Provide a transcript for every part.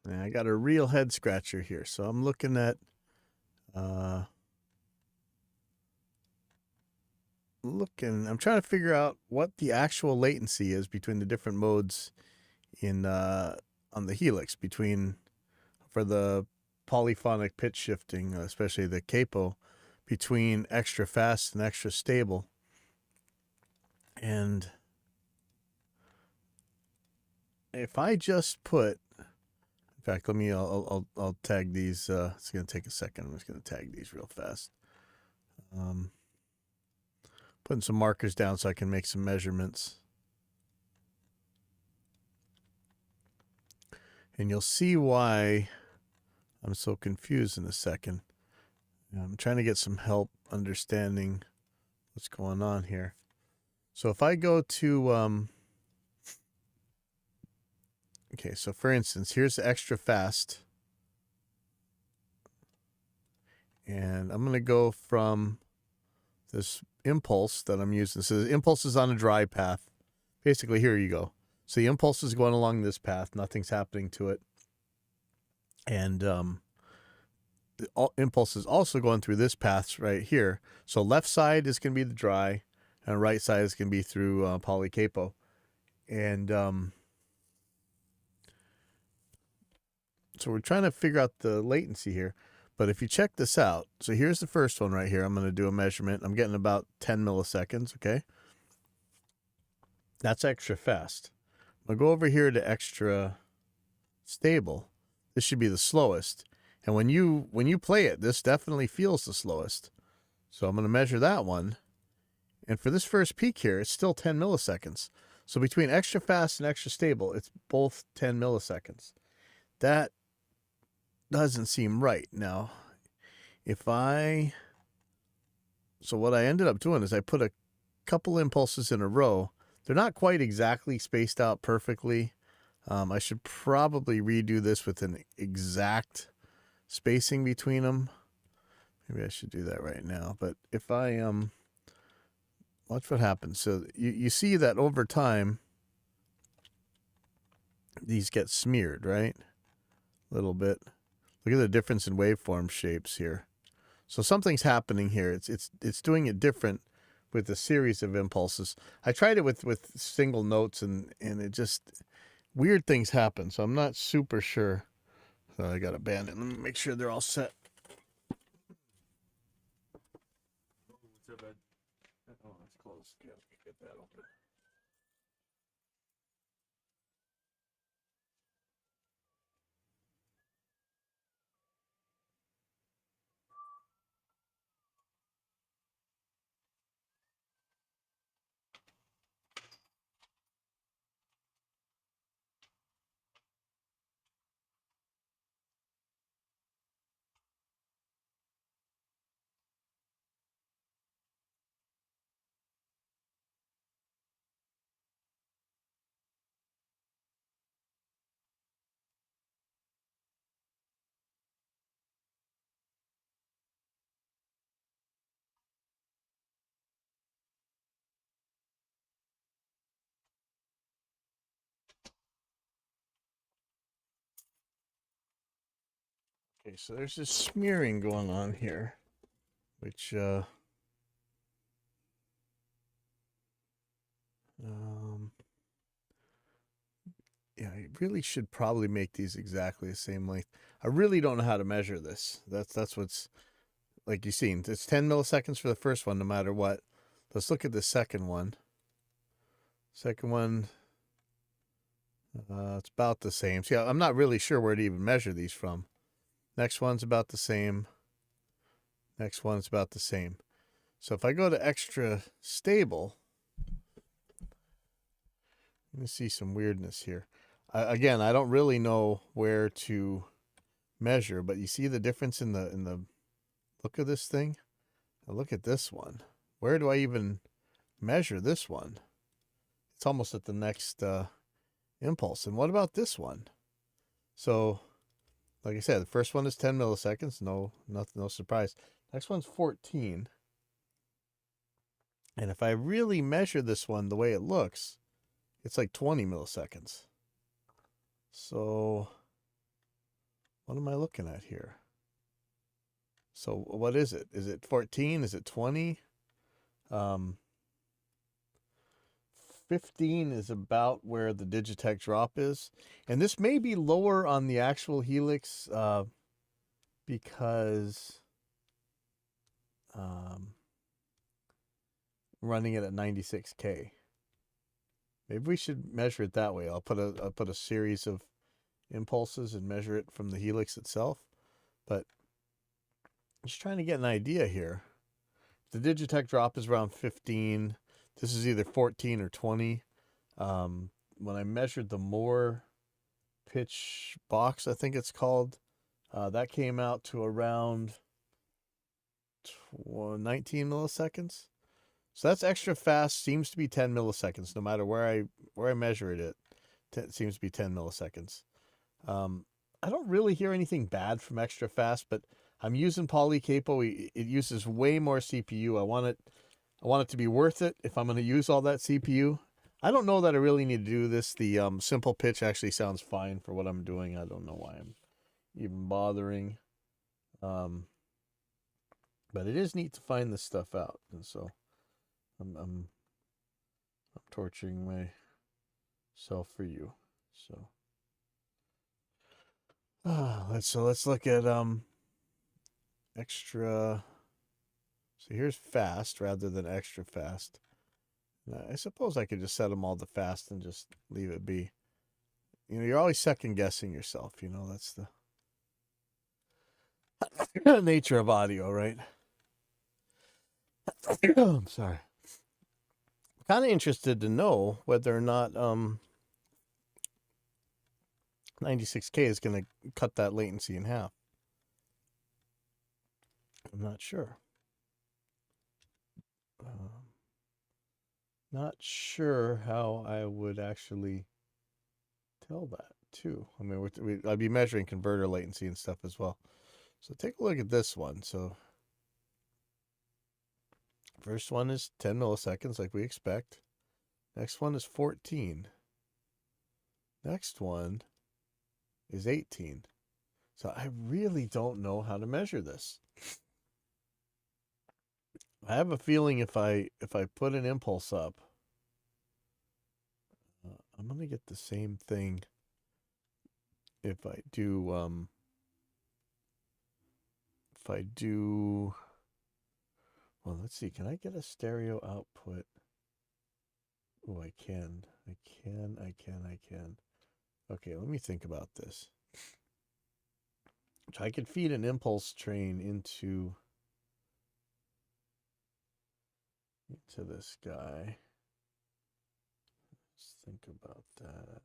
And I got a real head scratcher here. So I'm looking at I'm trying to figure out what the actual latency is between the different modes in on the Helix for the polyphonic pitch shifting, especially the Capo, between extra fast and extra stable. And if I just put, in fact, I'll tag these. It's going to take a second. I'm just going to tag these real fast. Putting some markers down so I can make some measurements. And you'll see why I'm so confused in a second. I'm trying to get some help understanding what's going on here. So if I go to, okay, so for instance, here's the extra fast. And I'm going to go from this impulse that I'm using. So the impulse is on a dry path. Basically, here you go. So the impulse is going along this path. Nothing's happening to it. And the impulse is also going through this path right here. So left side is going to be the dry, and right side is going to be through poly Capo. And so we're trying to figure out the latency here. But if you check this out, so here's the first one right here. I'm going to do a measurement. I'm getting about 10 milliseconds, okay? That's extra fast. I'll go over here to extra stable. This should be the slowest. And when you play it, this definitely feels the slowest. So I'm going to measure that one. And for this first peak here, it's still 10 milliseconds. So between extra fast and extra stable, it's both 10 milliseconds. That doesn't seem right. Now, so what I ended up doing is I put a couple impulses in a row. They're not quite exactly spaced out perfectly. I should probably redo this with an exact spacing between them. Maybe I should do that right now. But if I watch what happens. So you see that over time, these get smeared, right? A little bit. Look at the difference in waveform shapes here. So something's happening here. It's doing it different with a series of impulses. I tried it with single notes and it just, weird things happen. So I'm not super sure. So I got to band it. Let me make sure they're all set. Oh, it's close. Yeah, let me get that open. Okay, so there's this smearing going on here, which yeah, I really should probably make these exactly the same length. I really don't know how to measure this. That's what's, like you've seen. It's 10 milliseconds for the first one, no matter what. Let's look at the second one. Second one, it's about the same. See, I'm not really sure where to even measure these from. Next one's about the same. Next one's about the same. So if I go to extra stable, let me see some weirdness here. Again, I don't really know where to measure, but you see the difference in the look of this thing? Now look at this one. Where do I even measure this one? It's almost at the next impulse. And what about this one? So, like I said, the first one is 10 milliseconds. No surprise. Next one's 14. And if I really measure this one the way it looks, it's like 20 milliseconds. So What am I looking at here? So what is it? Is it 14? Is it 20? Um, 15 is about where the Digitech drop is. And this may be lower on the actual Helix because running it at 96K. Maybe we should measure it that way. I'll put a series of impulses and measure it from the Helix itself. But just trying to get an idea here. The Digitech drop is around 15. This is either 14 or 20. When I measured the more pitch box, I think it's called, that came out to around 19 milliseconds. So that's extra fast. Seems to be 10 milliseconds. No matter where I measure it, it seems to be 10 milliseconds. I don't really hear anything bad from extra fast, but I'm using Poly Capo. It uses way more CPU. I want it to be worth it if I'm going to use all that CPU. I don't know that I really need to do this. The simple pitch actually sounds fine for what I'm doing. I don't know why I'm even bothering. But it is neat to find this stuff out, and so I'm torturing myself for you. So let's look at extra. So here's fast rather than extra fast. I suppose I could just set them all to fast and just leave it be. You know, you're always second guessing yourself. You know, that's the nature of audio, right? I'm sorry. I'm kind of interested to know whether or not 96K is going to cut that latency in half. I'm not sure. Not sure how I would actually tell that too. I mean, I'd be measuring converter latency and stuff as well. So take a look at this one. So first one is 10 milliseconds like we expect. Next one is 14. Next one is 18. So I really don't know how to measure this. I have a feeling if I put an impulse up, I'm going to get the same thing if I do well, let's see, can I get a stereo output? Oh, I can. Okay, let me think about this. So I could feed an impulse train into this guy. Let's think about that.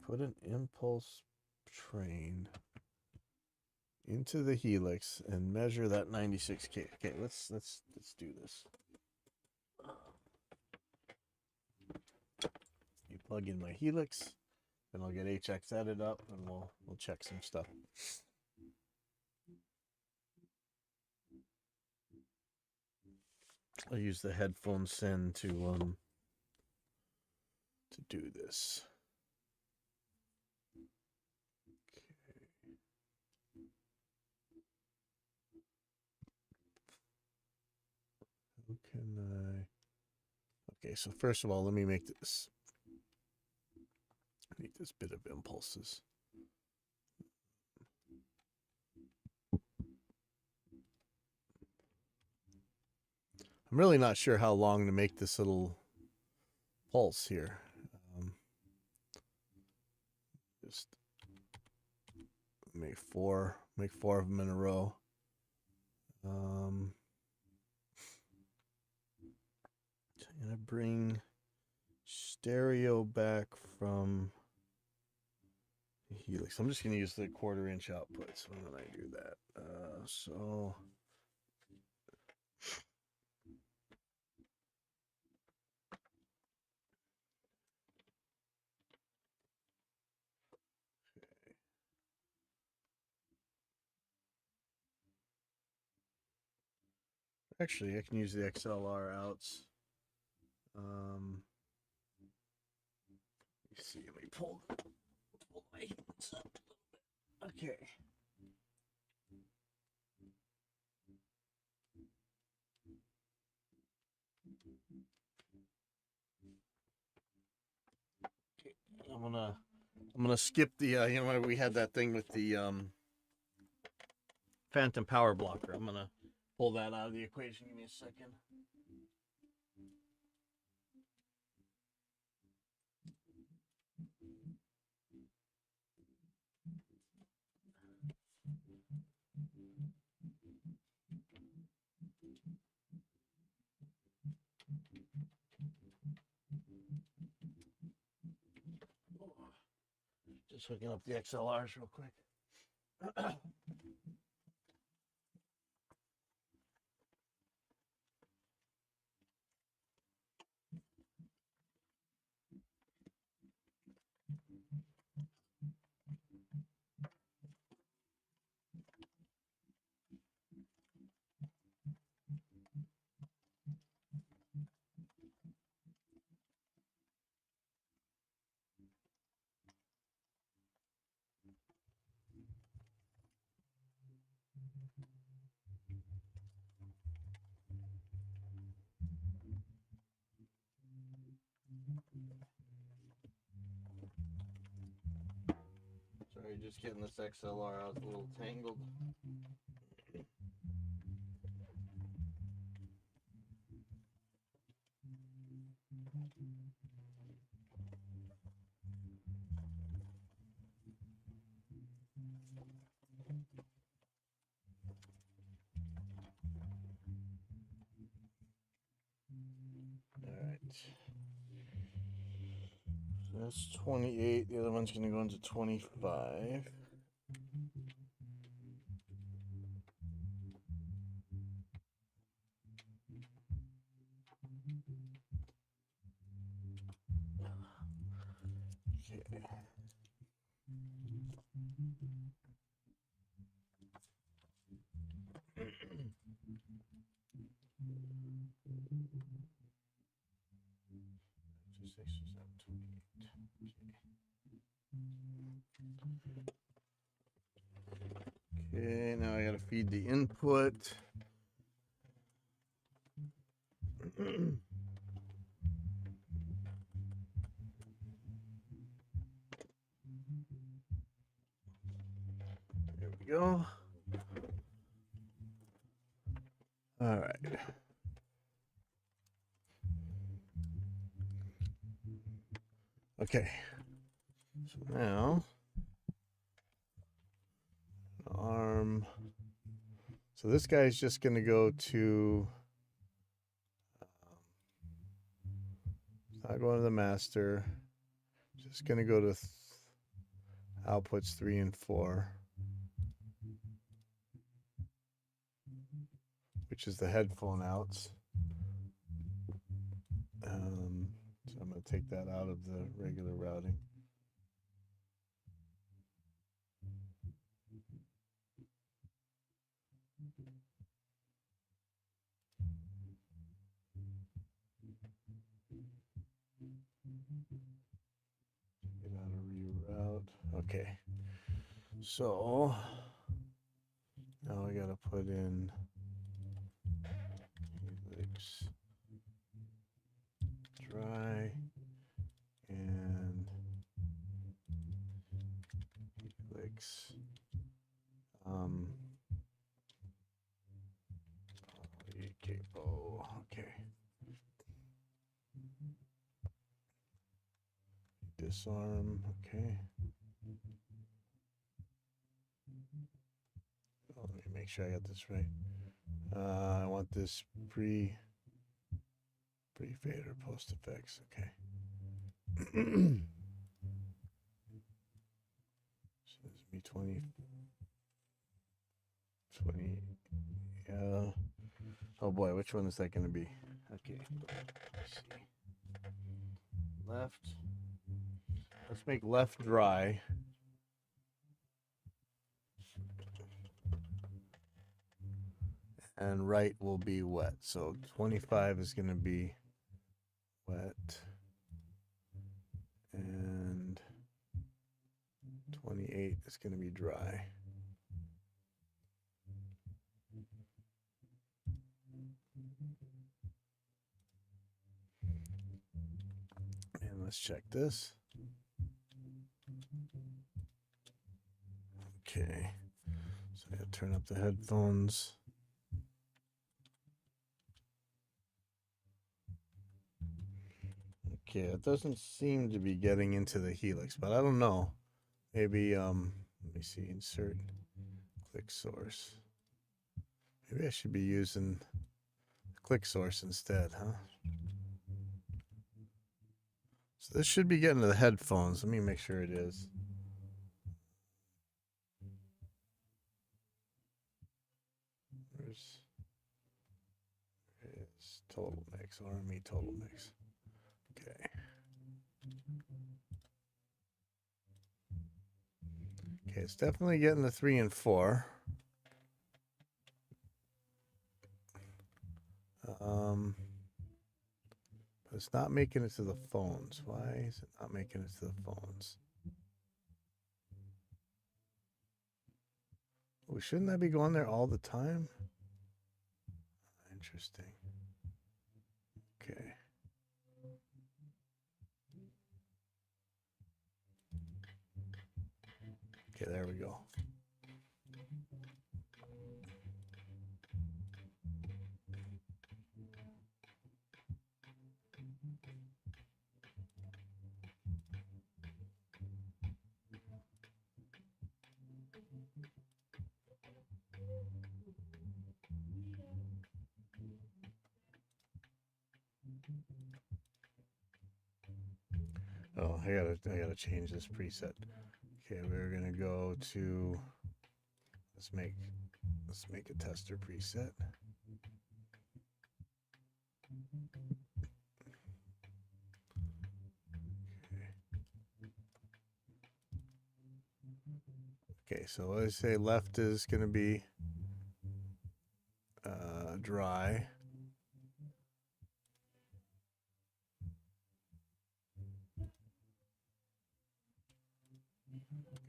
Put an impulse train into the Helix and measure that 96K. Okay, let's do this. You plug in my Helix, then I'll get HX edit up, and we'll check some stuff. I'll use the headphone send to do this. How can I? Okay, so first of all, let me make this bit of impulses. I'm really not sure how long to make this little pulse here. Just make four of them in a row. I'm gonna bring stereo back from Helix. I'm just gonna use the 1/4 inch outputs when I do that. So Actually, I can use the XLR outs. Let's see. Let me pull my hands up a little bit. Okay. I'm gonna skip the you know we had that thing with the phantom power blocker. I'm gonna pull that out of the equation. Give me a second. Just hooking up the XLRs real quick. Sorry, just getting this XLR out, a little tangled. All right. So that's 28. The other one's going to go into 25. Okay. Okay, now I gotta feed the input. There we go. All right. Okay. So now, arm. So this guy's just going to go to, not going to the master. Just going to go to outputs 3 and 4, which is the headphone outs. So I'm going to take that out of the regular routing. Get out of reroute. Okay. So now I gotta put in Helix dry and Helix Capo. Okay. Disarm. Okay. Oh, let me make sure I got this right. I want this pre-fader post effects. Okay. So this is me 20. Oh boy, which one is that going to be? Okay. Let's see. Left. Let's make left dry. and right will be wet. So 25 is going to be wet, and 28 is going to be dry. And let's check this. Okay, so I gotta turn up the headphones. Okay, it doesn't seem to be getting into the Helix, but I don't know. Maybe, let me see, insert click source. Maybe I should be using click source instead, huh? So this should be getting to the headphones. Let me make sure it is. Where's total mix, RME total mix. Okay. Okay, it's definitely getting the 3 and 4. But it's not making it to the phones. Why is it not making it to the phones? Oh, shouldn't that be going there all the time? Interesting. Okay. Okay, there we go. Oh, I gotta change this preset. Okay, we're gonna go to let's make a tester preset. Okay, so let's say left is gonna be dry.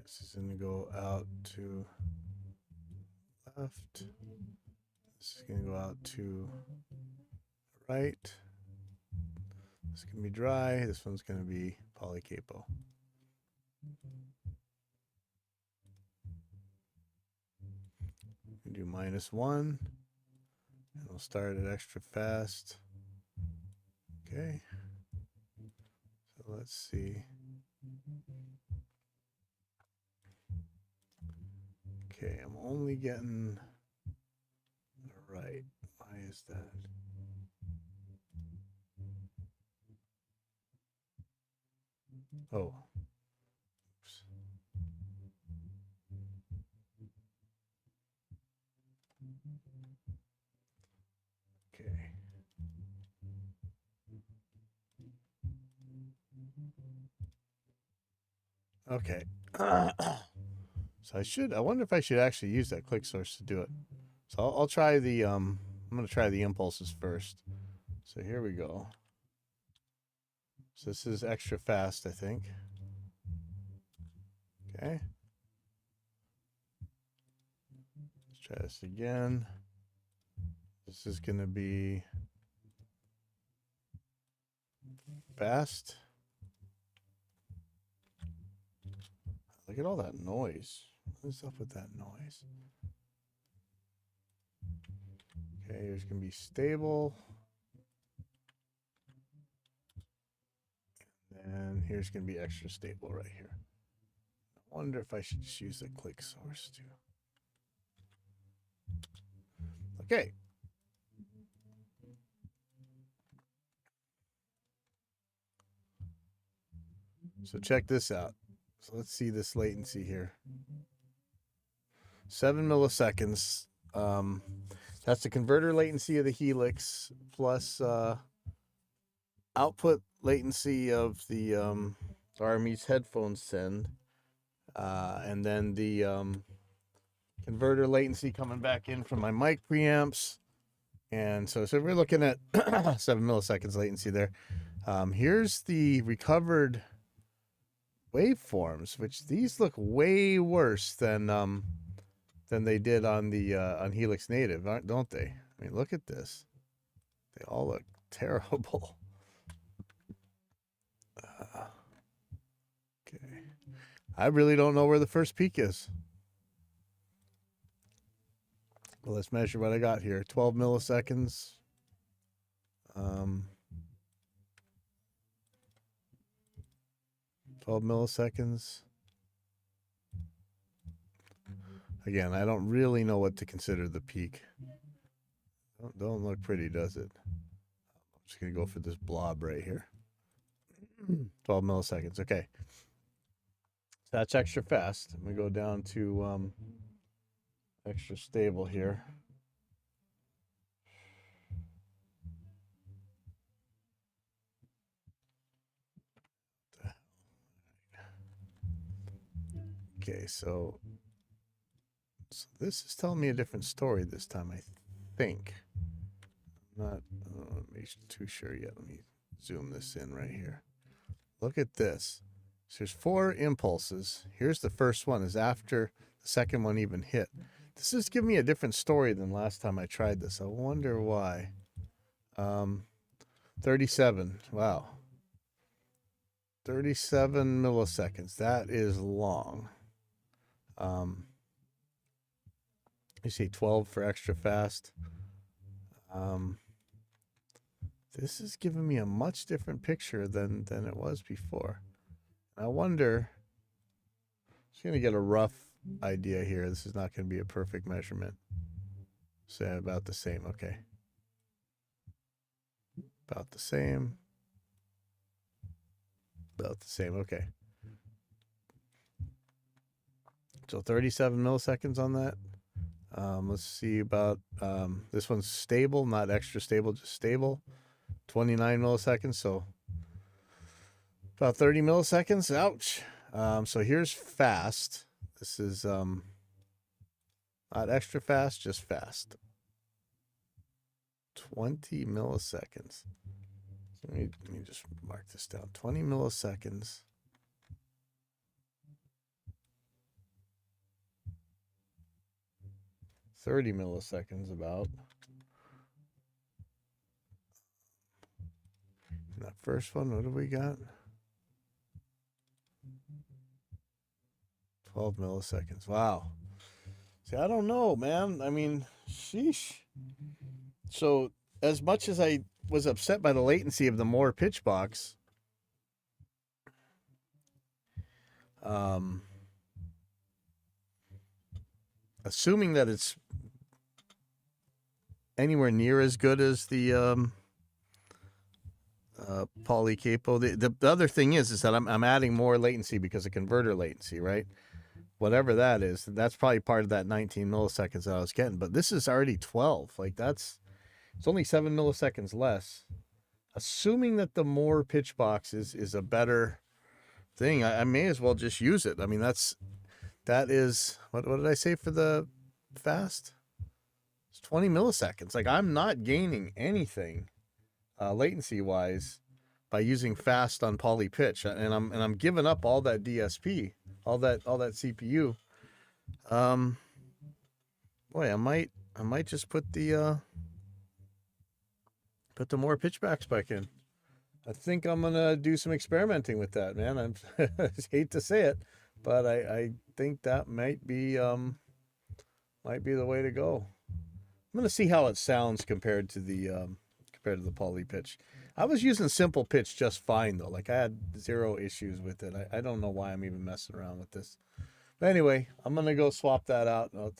This is gonna go out to left. This is gonna go out to right. This is gonna be dry. This one's gonna be poly capo. Do -1, and we'll start it extra fast. Okay. So let's see. Okay, I'm only getting the right. Why is that? Oh. Oops. Okay. Okay. So I wonder if I should actually use that click source to do it. So I'll try the, I'm going to try the impulses first. So here we go. So this is extra fast, I think. Okay. Let's try this again. This is going to be fast. Look at all that noise. What is up with that noise? Okay, here's going to be stable. And here's going to be extra stable right here. I wonder if I should just use the click source too. Okay. So check this out. So let's see this latency here. 7 milliseconds. That's the converter latency of the Helix plus output latency of the RME's headphones send. And then the converter latency coming back in from my mic preamps. And so we're looking at 7 milliseconds latency there. Here's the recovered waveforms, which these look way worse than they did on the on Helix Native, don't they? I mean, look at this. They all look terrible. Okay. I really don't know where the first peak is. Well, let's measure what I got here. 12 milliseconds. 12 milliseconds. Again, I don't really know what to consider the peak. Don't look pretty, does it? I'm just going to go for this blob right here. 12 milliseconds. Okay. So that's extra fast. I'm going to go down to extra stable here. Okay, so this is telling me a different story this time, I think. I'm not too sure yet. Let me zoom this in right here. Look at this. So there's 4 impulses. Here's the first one, is after the second one even hit. This is giving me a different story than last time I tried this. I wonder why. 37. Wow. 37 milliseconds. That is long. You see 12 for extra fast. This is giving me a much different picture than it was before. I wonder, I'm just going to get a rough idea here. This is not going to be a perfect measurement. Say about the same. Okay. About the same. About the same. Okay. So 37 milliseconds on that. Let's see about this one's stable, not extra stable, just stable. 29 milliseconds. So about 30 milliseconds. Ouch. So here's fast. This is not extra fast, just fast. 20 milliseconds. So let me just mark this down. 20 milliseconds. 30 milliseconds about. That first one, what do we got? 12 milliseconds. Wow. See, I don't know, man. I mean, sheesh. So as much as I was upset by the latency of the Moore pitch box, assuming that it's anywhere near as good as the Poly Capo, the other thing is that I'm adding more latency because of converter latency, right? Whatever that is, that's probably part of that 19 milliseconds that I was getting. But this is already 12. Like it's only 7 milliseconds less. Assuming that the Moore pitch box is a better thing, I may as well just use it. I mean, that is what did I say for the fast? It's 20 milliseconds. Like I'm not gaining anything latency wise by using fast on poly pitch, and I'm giving up all that DSP, all that CPU. Boy, I might just put the Moore pitchbacks back in. I think I'm gonna do some experimenting with that, man. I hate to say it, but I think that might be the way to go. I'm gonna see how it sounds compared to the poly pitch. I was using simple pitch just fine though. Like I had 0 issues with it. I don't know why I'm even messing around with this. But anyway, I'm gonna go swap that out. I'll